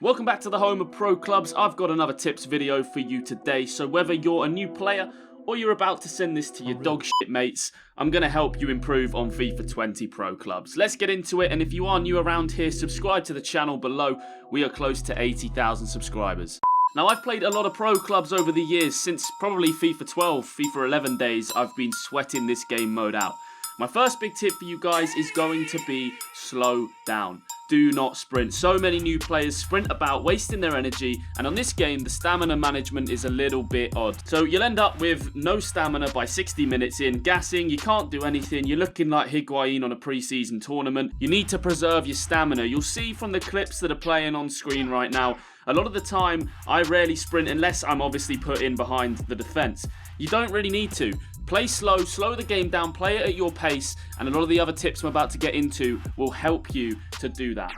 Welcome back to the home of pro clubs. I've got another tips video for you today. So whether you're a new player or you're about to send this to your dog shit mates, I'm going to help you improve on FIFA 20 pro clubs. Let's get into it, and if you are new around here, subscribe to the channel below. We are close to 80,000 subscribers. Now, I've played a lot of pro clubs over the years. Since probably FIFA 12, FIFA 11 days, I've been sweating this game mode out. My first big tip for you guys is going to be slow down. Do not sprint. So many new players sprint about, wasting their energy, and on this game, the stamina management is a little bit odd. So you'll end up with no stamina by 60 minutes in, gassing, you can't do anything, you're looking like Higuain on a pre-season tournament. You need to preserve your stamina. You'll see from the clips that are playing on screen right now, a lot of the time, I rarely sprint unless I'm obviously put in behind the defense. You don't really need to. Play slow, slow the game down, play it at your pace, and a lot of the other tips I'm about to get into will help you to do that.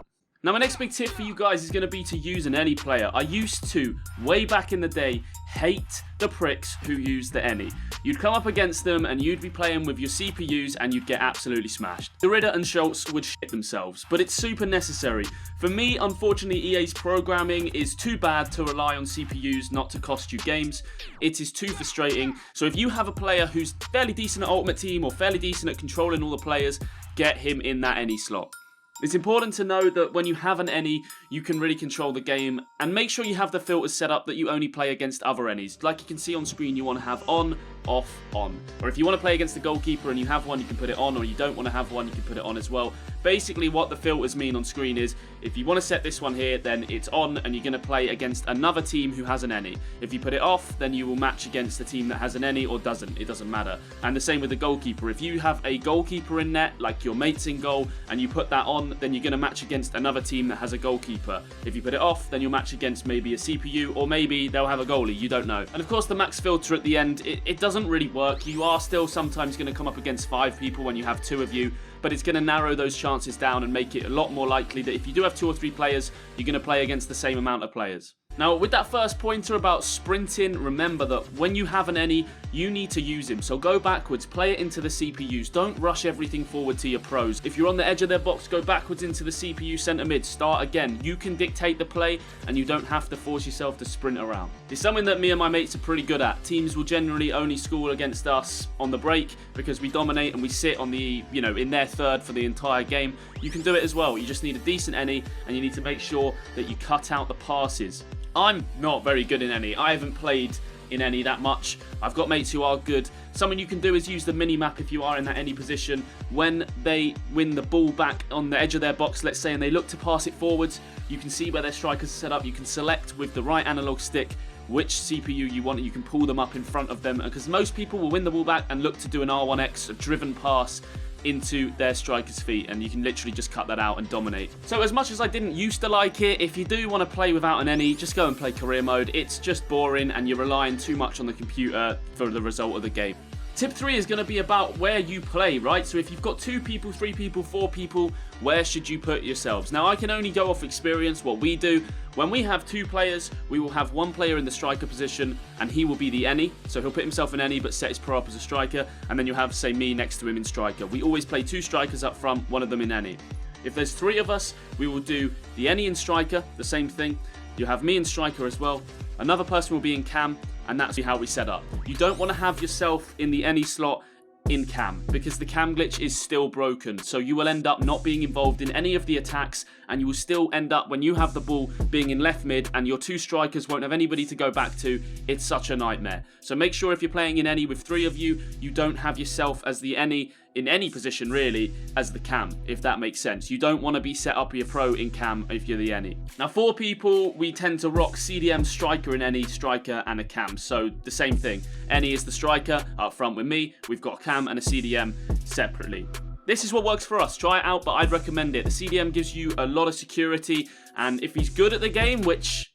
Now, my next big tip for you guys is going to be to use an any player. I used to, way back in the day, hate the pricks who use the any. You'd come up against them and you'd be playing with your CPUs and you'd get absolutely smashed. The Ritter and Schultz would shit themselves, but it's super necessary. For me, unfortunately, EA's programming is too bad to rely on CPUs not to cost you games. It is too frustrating. So if you have a player who's fairly decent at Ultimate Team or fairly decent at controlling all the players, get him in that any slot. It's important to know that when you have an any, you can really control the game, and make sure you have the filters set up that you only play against other ennies. Like you can see on screen, you want to have on, off, on. Or if you want to play against the goalkeeper and you have one, you can put it on, or you don't want to have one, you can put it on as well. Basically, what the filters mean on screen is, if you want to set this one here, then it's on, and you're going to play against another team who has an any. If you put it off, then you will match against the team that has an any or doesn't. It doesn't matter. And the same with the goalkeeper. If you have a goalkeeper in net, like your mate's in goal, and you put that on, then you're going to match against another team that has a goalkeeper. If you put it off, then you'll match against maybe a CPU, or maybe they'll have a goalie. You don't know. And of course, the max filter at the end, it doesn't really work. You are still sometimes going to come up against 5 people when you have 2 of you, but it's going to narrow those chances down and make it a lot more likely that if you do have 2 or 3 players, you're going to play against the same amount of players. Now, with that first pointer about sprinting, remember that when you have an any, you need to use him. So go backwards, play it into the CPUs. Don't rush everything forward to your pros. If you're on the edge of their box, go backwards into the CPU centre mid. Start again. You can dictate the play, and you don't have to force yourself to sprint around. It's something that me and my mates are pretty good at. Teams will generally only score against us on the break because we dominate and we sit on the, in their third for the entire game. You can do it as well. You just need a decent any, and you need to make sure that you cut out the passes. I'm not very good in any. I haven't played in any that much. I've got mates who are good. Something you can do is use the mini-map if you are in that any position. When they win the ball back on the edge of their box, let's say, and they look to pass it forwards, you can see where their strikers are set up. You can select with the right analog stick which CPU you want, and you can pull them up in front of them, because most people will win the ball back and look to do an R1X, a driven pass, into their striker's feet, and you can literally just cut that out and dominate. So as much as I didn't used to like it, if you do want to play without an any, just go and play career mode. It's just boring and you're relying too much on the computer for the result of the game. Tip 3 is going to be about where you play, right? So if you've got 2 people, 3 people, 4 people, where should you put yourselves? Now, I can only go off experience, what we do. When we have 2 players, we will have 1 player in the striker position, and he will be the any. So he'll put himself in any, but set his pro up as a striker, and then you'll have, say, me next to him in striker. We always play 2 strikers up front, 1 of them in any. If there's 3 of us, we will do the any in striker, the same thing. You'll have me in striker as well. Another person will be in cam, and that's how we set up. You don't want to have yourself in the any slot in cam, because the cam glitch is still broken, so you will end up not being involved in any of the attacks, and you will still end up, when you have the ball, being in left mid and your 2 strikers won't have anybody to go back to. It's such a nightmare. So make sure if you're playing in any with 3 of you, you don't have yourself as the any in any position really as the cam, if that makes sense. You don't want to be set up your pro in cam if you're the any. Now, 4 people, we tend to rock CDM, striker in any, striker and a cam. So the same thing. Any is the striker up front with me. We've got a cam and a CDM separately. This is what works for us. Try it out, but I'd recommend it. The CDM gives you a lot of security, and if he's good at the game, which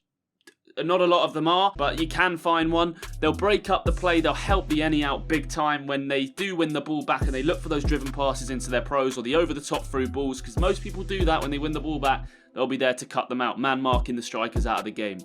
not a lot of them are, but you can find one, they'll break up the play, they'll help the any out big time when they do win the ball back and they look for those driven passes into their pros or the over-the-top through balls, because most people do that when they win the ball back. They'll be there to cut them out, man marking the strikers out of the game.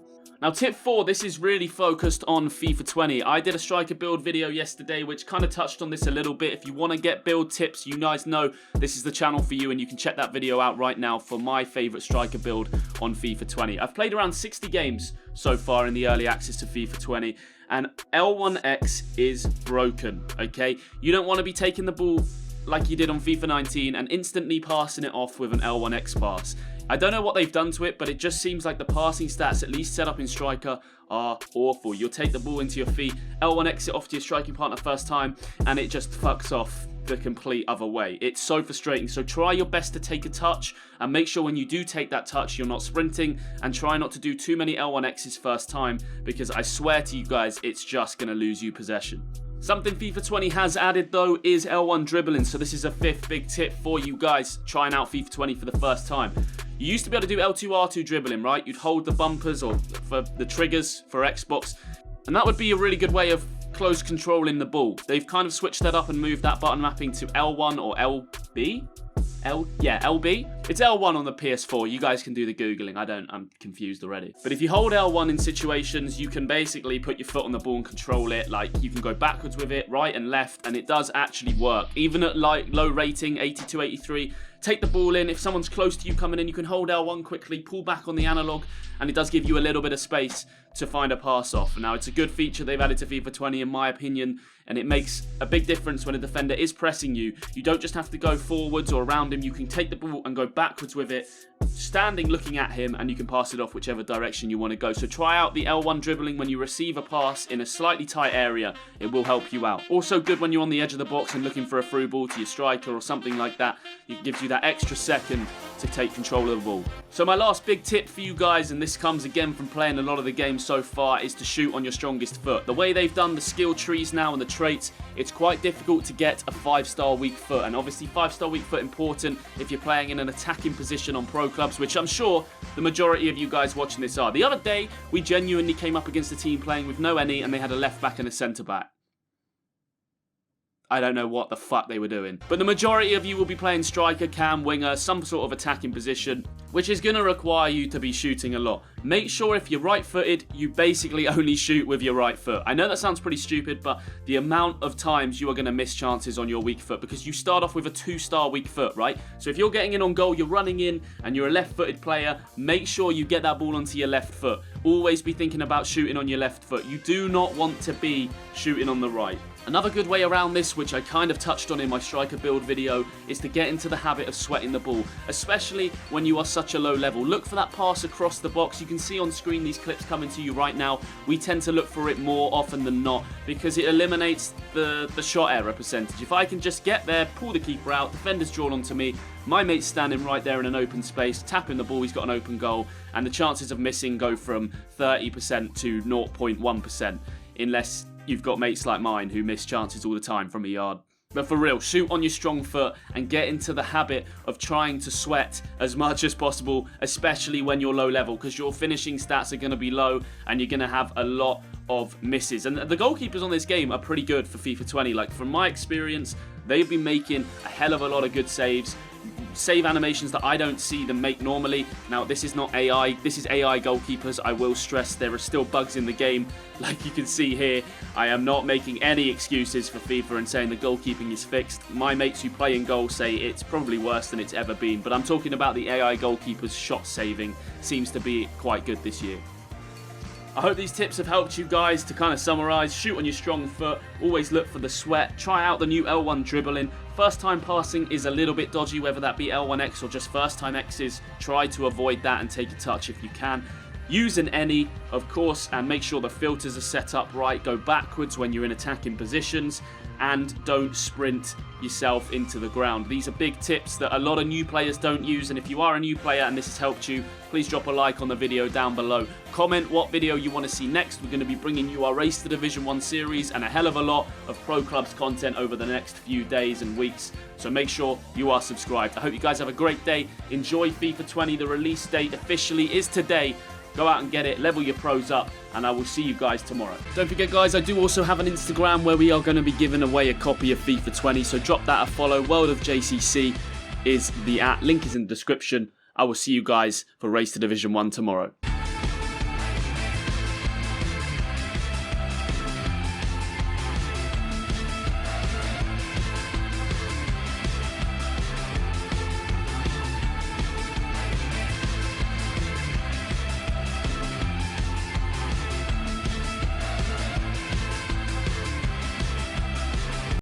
Now tip 4, this is really focused on FIFA 20. I did a striker build video yesterday which kind of touched on this a little bit. If you want to get build tips, you guys know this is the channel for you, and you can check that video out right now for my favourite striker build on FIFA 20. I've played around 60 games so far in the early access to FIFA 20, and L1X is broken, okay? You don't want to be taking the ball like you did on FIFA 19 and instantly passing it off with an L1X pass. I don't know what they've done to it, but it just seems like the passing stats, at least set up in striker, are awful. You'll take the ball into your feet, L1X it off to your striking partner first time, and it just fucks off the complete other way. It's so frustrating. So try your best to take a touch, and make sure when you do take that touch, you're not sprinting, and try not to do too many L1Xs first time, because I swear to you guys, it's just going to lose you possession. Something FIFA 20 has added though is L1 dribbling, so this is a 5th big tip for you guys trying out FIFA 20 for the first time. You used to be able to do L2 R2 dribbling, right? You'd hold the bumpers or for the triggers for Xbox, and that would be a really good way of close controlling the ball. They've kind of switched that up and moved that button mapping to L1 or LB. LB. It's L1 on the PS4. You guys can do the Googling. I'm confused already. But if you hold L1 in situations, you can basically put your foot on the ball and control it. Like, you can go backwards with it, right and left, and it does actually work. Even at like low rating, 82, 83, take the ball in. If someone's close to you coming in, you can hold L1 quickly, pull back on the analog, and it does give you a little bit of space to find a pass off. Now, it's a good feature they've added to FIFA 20 in my opinion, and it makes a big difference when a defender is pressing you. You don't just have to go forwards or around him. You can take the ball and go backwards with it, standing looking at him, and you can pass it off whichever direction you want to go. So try out the L1 dribbling when you receive a pass in a slightly tight area. It will help you out. Also good when you're on the edge of the box and looking for a through ball to your striker or something like that. It gives you that extra second to take control of the ball. So my last big tip for you guys, and this comes again from playing a lot of the games so far, is to shoot on your strongest foot. The way they've done the skill trees now and the traits, it's quite difficult to get a 5-star weak foot, and obviously 5-star weak foot important if you're playing in an attacking position on pro clubs, which I'm sure the majority of you guys watching this are. The other day, we genuinely came up against a team playing with no any, and they had a left back and a centre back. I don't know what the fuck they were doing. But the majority of you will be playing striker, cam, winger, some sort of attacking position, which is going to require you to be shooting a lot. Make sure if you're right-footed, you basically only shoot with your right foot. I know that sounds pretty stupid, but the amount of times you are going to miss chances on your weak foot, because you start off with a 2-star weak foot, right? So if you're getting in on goal, you're running in, and you're a left-footed player, make sure you get that ball onto your left foot. Always be thinking about shooting on your left foot. You do not want to be shooting on the right. Another good way around this, which I kind of touched on in my striker build video, is to get into the habit of sweating the ball, especially when you are such a low level. Look for that pass across the box. You can see on screen these clips coming to you right now. We tend to look for it more often than not because it eliminates the shot error percentage. If I can just get there, pull the keeper out, defender's drawn onto me, my mate's standing right there in an open space, tapping the ball, he's got an open goal, and the chances of missing go from 30% to 0.1%, unless you've got mates like mine who miss chances all the time from a yard. But for real, shoot on your strong foot and get into the habit of trying to sweat as much as possible, especially when you're low level, because your finishing stats are going to be low and you're going to have a lot of misses. And the goalkeepers on this game are pretty good for FIFA 20. Like, from my experience, they've been making a hell of a lot of good saves. Save animations that I don't see them make normally. Now, this is not AI, this is AI goalkeepers. I will stress there are still bugs in the game. Like you can see here, I am not making any excuses for FIFA and saying the goalkeeping is fixed. My mates who play in goal say it's probably worse than it's ever been, but I'm talking about the AI goalkeepers' shot saving seems to be quite good this year. I hope these tips have helped you guys. To kind of summarise, shoot on your strong foot, always look for the sweat, try out the new L1 dribbling. First time passing is a little bit dodgy, whether that be L1X or just first time X's. Try to avoid that and take a touch if you can. Use an any, of course, and make sure the filters are set up right. Go backwards when you're in attacking positions, and don't sprint yourself into the ground. These are big tips that a lot of new players don't use, and if you are a new player and this has helped you, please drop a like on the video down below. Comment what video you want to see next. We're going to be bringing you our Race to Division 1 series and a hell of a lot of Pro Clubs content over the next few days and weeks, so make sure you are subscribed. I hope you guys have a great day. Enjoy FIFA 20. The release date officially is today. Go out and get it, level your pros up, and I will see you guys tomorrow. Don't forget, guys, I do also have an Instagram where we are going to be giving away a copy of FIFA 20, so drop that a follow. World of JCC is the @, link is in the description. I will see you guys for Race to Division 1 tomorrow.